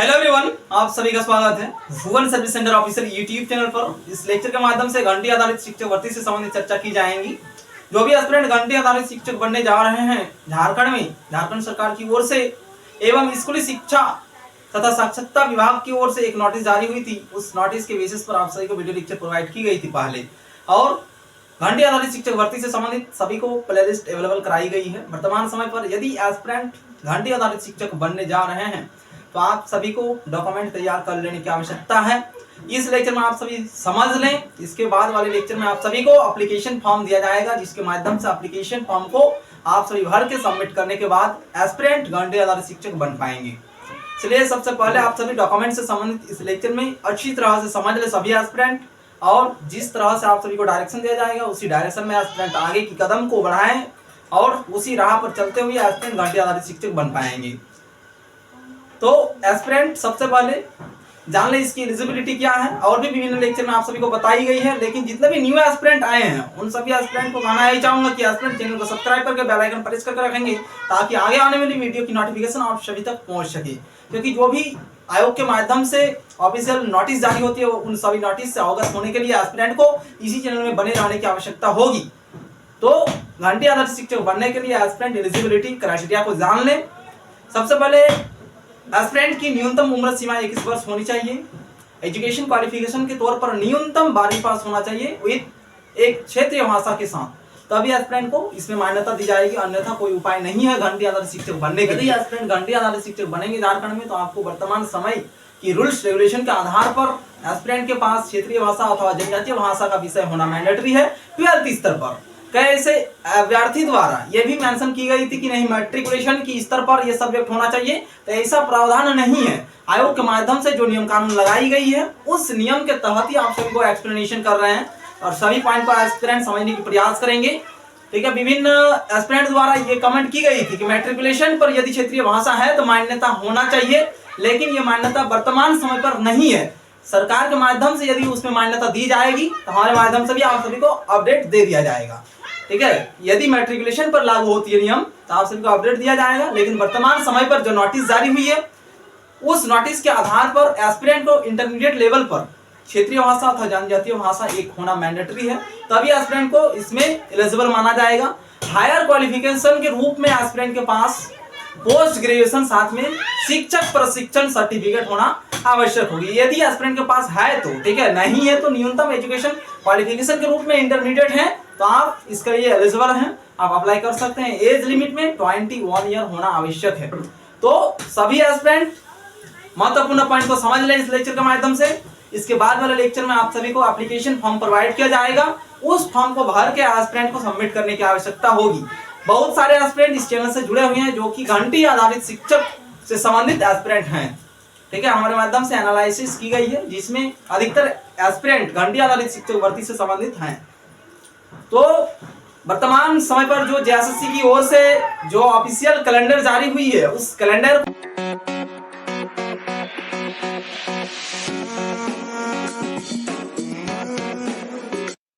Hello everyone, आप सभी का स्वागत है Bhuvan service centre official YouTube channel पर। इस लेक्चर के माध्यम से घंटी आधारित शिक्षक भर्ती से संबंधित चर्चा की जाएगी। जो भी एस्पिरेंट घंटी आधारित शिक्षक बनने जा रहे हैं झारखंड में, झारखंड सरकार की ओर से एवं स्कूली शिक्षा तथा साक्षरता विभाग की ओर से एक नोटिस जारी हुई थी। उस नोटिस के बेसिस पर आप सभी को वीडियो लेक्चर प्रोवाइड की गई थी पहले, और घंटी आधारित शिक्षक भर्ती से संबंधित सभी को प्लेलिस्ट अवेलेबल कराई गई है। वर्तमान समय पर यदि एस्पिरेंट घंटी आधारित शिक्षक बनने जा रहे हैं तो आप सभी को डॉक्यूमेंट तैयार कर लेने की आवश्यकता है। इस लेक्चर में आप सभी समझ लें। इसके बाद वाले लेक्चर में आप सभी को एप्लीकेशन फॉर्म दिया जाएगा, जिसके माध्यम से एप्लीकेशन फॉर्म को आप सभी भर के सबमिट करने के बाद एस्पिरेंट घंटी आधारित शिक्षक बन पाएंगे। चलिए, सबसे पहले आप सभी डॉक्यूमेंट से संबंधित इस लेक्चर में अच्छी तरह से समझ ले सभी एस्पिरेंट, और जिस तरह से आप सभी को डायरेक्शन दिया जाएगा उसी डायरेक्शन में एस्पिरेंट आगे की कदम को बढ़ाएं और उसी राह पर चलते हुए एस्पिरेंट घंटी आधारित शिक्षक बन पाएंगे। तो एस्पिरेंट सबसे पहले जान ले इसकी एलिजिबिलिटी क्या है, और भी विभिन्न लेक्चर में आप सभी को बताई गई है। लेकिन जितने भी न्यू एस्पिरेंट आए हैं उन सभी एस्पिरेंट को कहना यही चाहूंगा कि एस्पिरेंट चैनल को सब्सक्राइब करके बेल आइकन प्रेस करके रखेंगे, ताकि आगे आने वाली वीडियो की नोटिफिकेशन आप सभी तक पहुंच सके। क्योंकि जो भी आयोग के माध्यम से ऑफिशियल नोटिस जारी होती है उन सभी नोटिस से अवगत होने के लिए एस्पिरेंट को इसी चैनल में बने रहने की आवश्यकता होगी। तो घंटी आधारित शिक्षक बनने के लिए एस्पिरेंट एलिजिबिलिटी क्राइटेरिया को जान लें। सबसे पहले एस्पिरेंट की न्यूनतम उम्र सीमा 21 वर्ष होनी चाहिए। एजुकेशन क्वालिफिकेशन के तौर पर न्यूनतम 12वीं पास होना चाहिए विद एक क्षेत्रीय भाषा के साथ, तभी एस्पिरेंट को इसमें मान्यता दी जाएगी। अन्यथा कोई उपाय नहीं है घंटी आधारित शिक्षक बनने के लिए। एस्पिरेंट घंटी आधारित शिक्षक बनेंगे झारखंड में तो आपको वर्तमान समय की रूल्स रेगुलेशन के आधार पर एस्पिरेंट के पास क्षेत्रीय भाषा अथवा जनजातीय भाषा का विषय होना मैंडेटरी है 12th स्तर पर। कैसे अभ्यर्थी द्वारा यह भी मेंशन की गई थी कि नहीं मैट्रिकुलेशन की स्तर पर यह सब्जेक्ट होना चाहिए, तो ऐसा प्रावधान नहीं है। आयोग के माध्यम से जो नियम कानून लगाई गई है उस नियम के तहत ही आप सभी को एक्सप्लेनेशन कर रहे हैं, और सभी पॉइंट को एस्पिरेंट समझने की प्रयास करेंगे। ठीक है, विभिन्न एस्पिरेंट द्वारा ये कमेंट की गई थी कि मैट्रिकुलेशन पर यदि क्षेत्रीय भाषा है तो मान्यता होना चाहिए, लेकिन ये मान्यता वर्तमान समय पर नहीं है। सरकार के माध्यम से यदि उसमें मान्यता दी जाएगी तो हमारे माध्यम से भी आप सभी को अपडेट दे दिया जाएगा। ठीक है, यदि मैट्रिकुलेशन पर लागू होती है नियम तो आप सभी को अपडेट दिया जाएगा। लेकिन वर्तमान समय पर जो नोटिस जारी हुई है उस नोटिस के आधार पर एस्पिरेंट को इंटरमीडिएट लेवल पर क्षेत्रीय भाषा अथवा जनजातीय भाषा एक होना मैंडेटरी है, तभी एस्पिरेंट को इसमें एलिजिबल माना जाएगा। हायर क्वालिफिकेशन के रूप में एस्पिरेंट के पास पोस्ट ग्रेजुएशन साथ में शिक्षक प्रशिक्षण सर्टिफिकेट होना आवश्यक होगी। यदि एस्पिरेंट के पास है तो ठीक है, नहीं है तो न्यूनतम एजुकेशन क्वालिफिकेशन के रूप में इंटरमीडिएट है तो आप इसके लिए एलिजिबल हैं, आप अप्लाई कर सकते हैं। एज लिमिट में 21 ईयर होना आवश्यक है। तो सभी एस्पिरेंट महत्वपूर्ण पॉइंट को समझ लें इस लेक्चर के माध्यम से। इसके बाद वाले लेक्चर में आप सभी को एप्लीकेशन फॉर्म प्रोवाइड किया जाएगा, उस फॉर्म को भर के एस्पिरेंट को सबमिट करने की आवश्यकता होगी। बहुत सारे एस्पिरेंट इस चैनल से जुड़े हुए हैं जो कि घंटी आधारित शिक्षक से संबंधित एस्पिरेंट हैं। ठीक है, हमारे माध्यम से एनालिसिस की गई है जिसमें अधिकतर एस्पिरेंट घंटी आधारित शिक्षक भर्ती से संबंधित हैं। तो वर्तमान समय पर जो जेएसएससी की ओर से जो ऑफिशियल कैलेंडर जारी हुई है उस कैलेंडर